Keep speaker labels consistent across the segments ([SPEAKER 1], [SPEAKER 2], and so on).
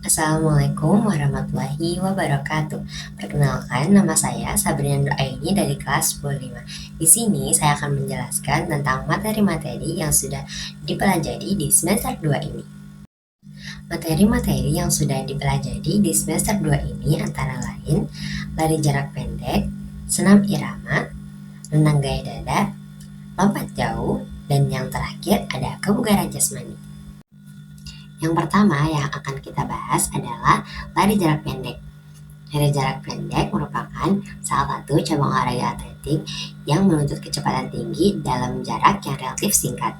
[SPEAKER 1] Assalamualaikum warahmatullahi wabarakatuh. Perkenalkan, nama saya Sabrina Nuraini dari kelas 10 5. Di sini saya akan menjelaskan tentang materi-materi yang sudah dipelajari di semester 2 ini. Materi-materi yang sudah dipelajari di semester 2 ini antara lain lari jarak pendek, senam irama, renang gaya dada, lompat jauh, dan yang terakhir ada kebugaran jasmani. Yang pertama yang akan kita bahas adalah lari jarak pendek. Lari jarak pendek merupakan salah satu cabang olahraga atletik yang menuntut kecepatan tinggi dalam jarak yang relatif singkat.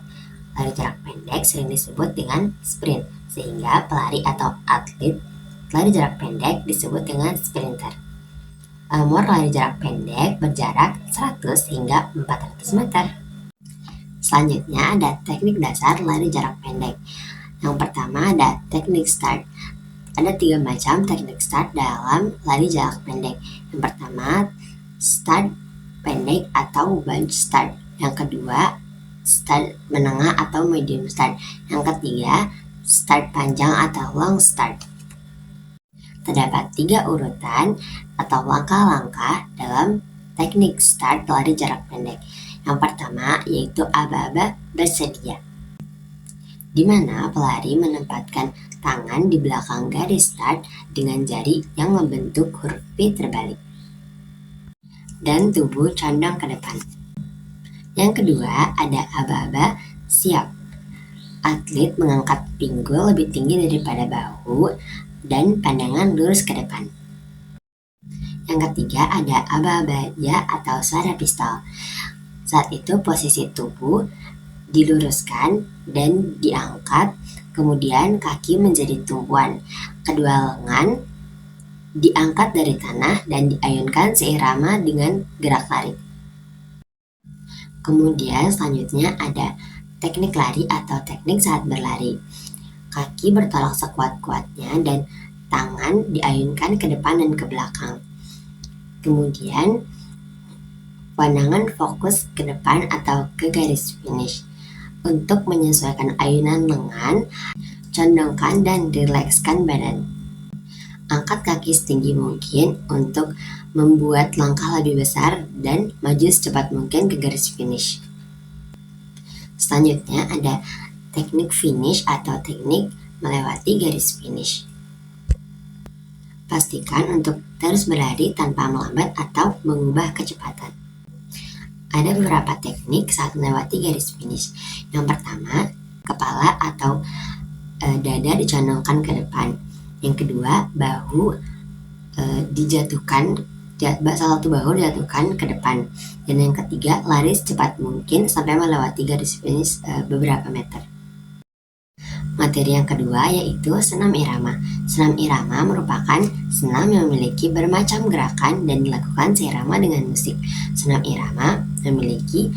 [SPEAKER 1] Lari jarak pendek sering disebut dengan sprint, sehingga pelari atau atlet lari jarak pendek disebut dengan sprinter. Nomor lari jarak pendek berjarak 100 hingga 400 meter. Selanjutnya ada teknik dasar lari jarak pendek. Yang pertama ada teknik start. Ada 3 macam teknik start dalam lari jarak pendek. Yang pertama, start pendek atau bunch start. Yang kedua, start menengah atau medium start. Yang ketiga, start panjang atau long start. Terdapat 3 urutan atau langkah-langkah dalam teknik start lari jarak pendek. Yang pertama yaitu aba-aba bersedia, di mana pelari menempatkan tangan di belakang garis start dengan jari yang membentuk huruf V terbalik dan tubuh condong ke depan. Yang kedua ada aba-aba siap. Atlet mengangkat pinggul lebih tinggi daripada bahu dan pandangan lurus ke depan. Yang ketiga ada aba-aba ya atau suara pistol. Saat itu posisi tubuh diluruskan dan diangkat, kemudian kaki menjadi tumpuan. Kedua lengan diangkat dari tanah dan diayunkan seirama dengan gerak lari. Kemudian selanjutnya ada teknik lari atau teknik saat berlari. Kaki bertolak sekuat-kuatnya dan tangan diayunkan ke depan dan ke belakang. Kemudian pandangan fokus ke depan atau ke garis finish. Untuk menyesuaikan ayunan lengan, condongkan dan rilekskan badan. Angkat kaki setinggi mungkin untuk membuat langkah lebih besar dan maju secepat mungkin ke garis finish. Selanjutnya ada teknik finish atau teknik melewati garis finish. Pastikan untuk terus berlari tanpa melambat atau mengubah kecepatan. Ada beberapa teknik saat melewati garis finish. Yang pertama, kepala atau dada dicondongkan ke depan. Yang kedua, bahu dijatuhkan, salah satu bahu dijatuhkan ke depan. Dan yang ketiga, lari secepat mungkin sampai melewati garis finish beberapa meter. Materi yang kedua yaitu senam irama. Senam irama merupakan senam yang memiliki bermacam gerakan dan dilakukan seirama dengan musik. Senam irama memiliki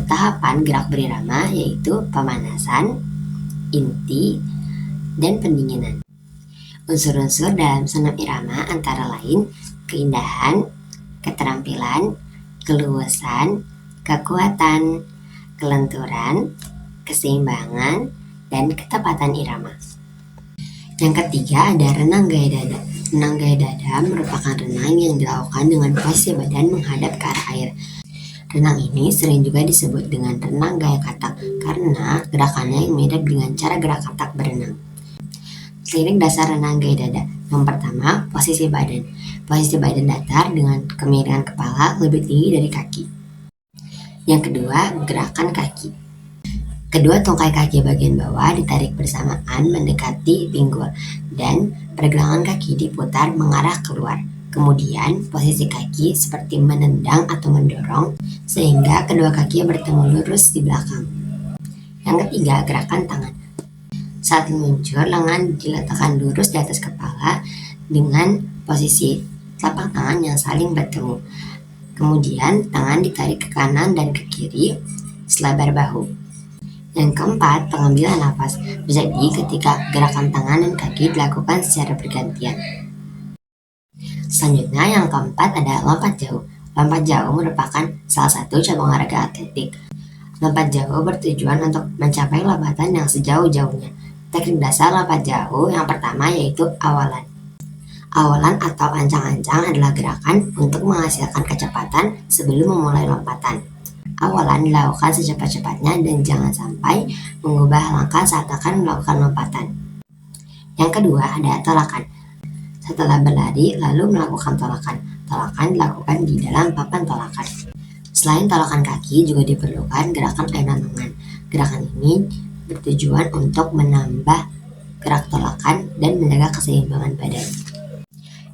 [SPEAKER 1] tahapan gerak berirama yaitu pemanasan, inti, dan pendinginan. Unsur-unsur dalam senam irama antara lain keindahan, keterampilan, keluasan, kekuatan, kelenturan, keseimbangan, dan ketepatan irama. Yang ketiga ada renang gaya dada. Renang gaya dada merupakan renang yang dilakukan dengan posisi badan menghadap ke arah air. Renang ini sering juga disebut dengan renang gaya katak karena gerakannya yang mirip dengan cara gerak katak berenang. Teknik dasar renang gaya dada. Yang pertama, posisi badan. Posisi badan datar dengan kemiringan kepala lebih tinggi dari kaki. Yang kedua, gerakan kaki. Kedua tungkai kaki bagian bawah ditarik bersamaan mendekati pinggul dan pergelangan kaki diputar mengarah keluar. Kemudian posisi kaki seperti menendang atau mendorong sehingga kedua kaki bertemu lurus di belakang. Yang ketiga, gerakan tangan. Saat meluncur, lengan diletakkan lurus di atas kepala dengan posisi telapak tangan yang saling bertemu. Kemudian tangan ditarik ke kanan dan ke kiri selebar bahu. Yang keempat, pengambilan napas terjadi ketika gerakan tangan dan kaki dilakukan secara bergantian. Selanjutnya yang keempat ada lompat jauh. Lompat jauh merupakan salah satu cabang olahraga atletik. Lompat jauh bertujuan untuk mencapai lompatan yang sejauh-jauhnya. Teknik dasar lompat jauh yang pertama yaitu awalan. Awalan atau ancang-ancang adalah gerakan untuk menghasilkan kecepatan sebelum memulai lompatan. Awalan dilakukan secepat-cepatnya dan jangan sampai mengubah langkah saat akan melakukan lompatan. Yang kedua ada tolakan. Setelah berlari lalu melakukan tolakan. Tolakan dilakukan di dalam papan tolakan. Selain tolakan kaki juga diperlukan gerakan ayunan tangan. Gerakan ini bertujuan untuk menambah gerak tolakan dan menjaga keseimbangan badan.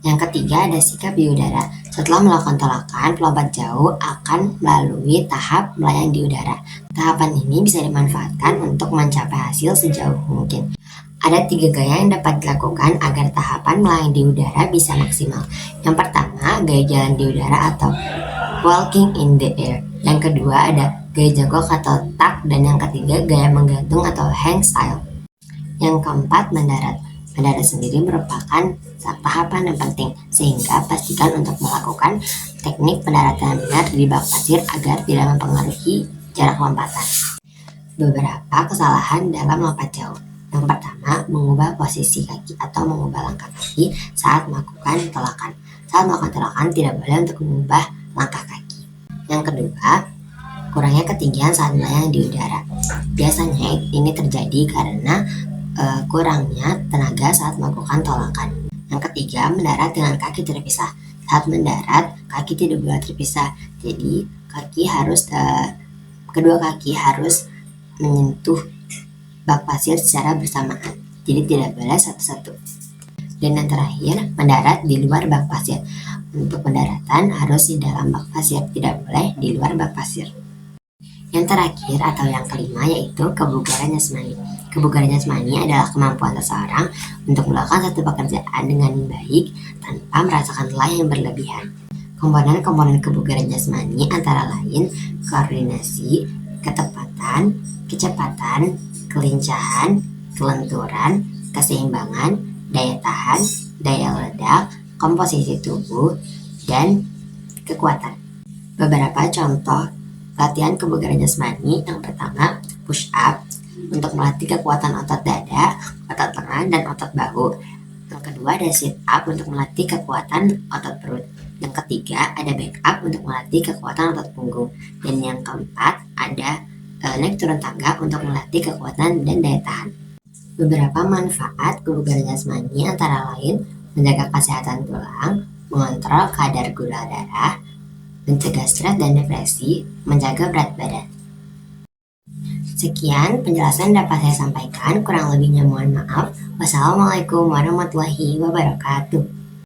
[SPEAKER 1] Yang ketiga ada sikap di udara. Setelah melakukan tolakan, pelompat jauh akan melalui tahap melayang di udara. Tahapan ini bisa dimanfaatkan untuk mencapai hasil sejauh mungkin. Ada 3 gaya yang dapat dilakukan agar tahapan melayang di udara bisa maksimal. Yang pertama, gaya jalan di udara atau walking in the air. Yang kedua ada gaya jongkok atau tuck, dan yang ketiga gaya menggantung atau hang style. Yang keempat, mendarat. Mendarat sendiri merupakan tahapan yang penting, sehingga pastikan untuk melakukan teknik pendaratan benar di bak pasir agar tidak mempengaruhi jarak lompatan. Beberapa kesalahan dalam lompat jauh. Yang pertama, mengubah posisi kaki atau mengubah langkah kaki saat melakukan tolakan. Saat melakukan tolakan tidak boleh untuk mengubah langkah kaki. Yang kedua, kurangnya ketinggian saat melayang di udara. Biasanya ini terjadi karena kurangnya tenaga saat melakukan tolakan. Yang ketiga, mendarat dengan kaki terpisah. Saat mendarat, kaki tidak boleh terpisah. Jadi, kedua kaki harus menyentuh bak pasir secara bersamaan. Jadi tidak boleh satu-satu. Dan yang terakhir, mendarat di luar bak pasir. Untuk pendaratan harus di dalam bak pasir, tidak boleh di luar bak pasir. Yang terakhir atau yang kelima yaitu kebugaran jasmani. Kebugaran jasmani adalah kemampuan seseorang untuk melakukan satu pekerjaan dengan baik tanpa merasakan lelah yang berlebihan. Komponen-komponen kebugaran jasmani antara lain koordinasi, ketepatan, kecepatan, kelincahan, kelenturan, keseimbangan, daya tahan, daya ledak, komposisi tubuh, dan kekuatan. Beberapa contoh latihan kebugaran jasmani. Yang pertama, push up untuk melatih kekuatan otot dada, otot lengan, dan otot bahu. Yang kedua ada sit up untuk melatih kekuatan otot perut. Yang ketiga ada back up untuk melatih kekuatan otot punggung. Dan yang keempat ada naik turun tangga untuk melatih kekuatan dan daya tahan. Beberapa manfaat kebugaran jasmani antara lain menjaga kesehatan tulang, mengontrol kadar gula darah, mencegah stres dan depresi, menjaga berat badan. Sekian penjelasan dapat saya sampaikan, kurang lebihnya mohon maaf. Wassalamualaikum warahmatullahi wabarakatuh.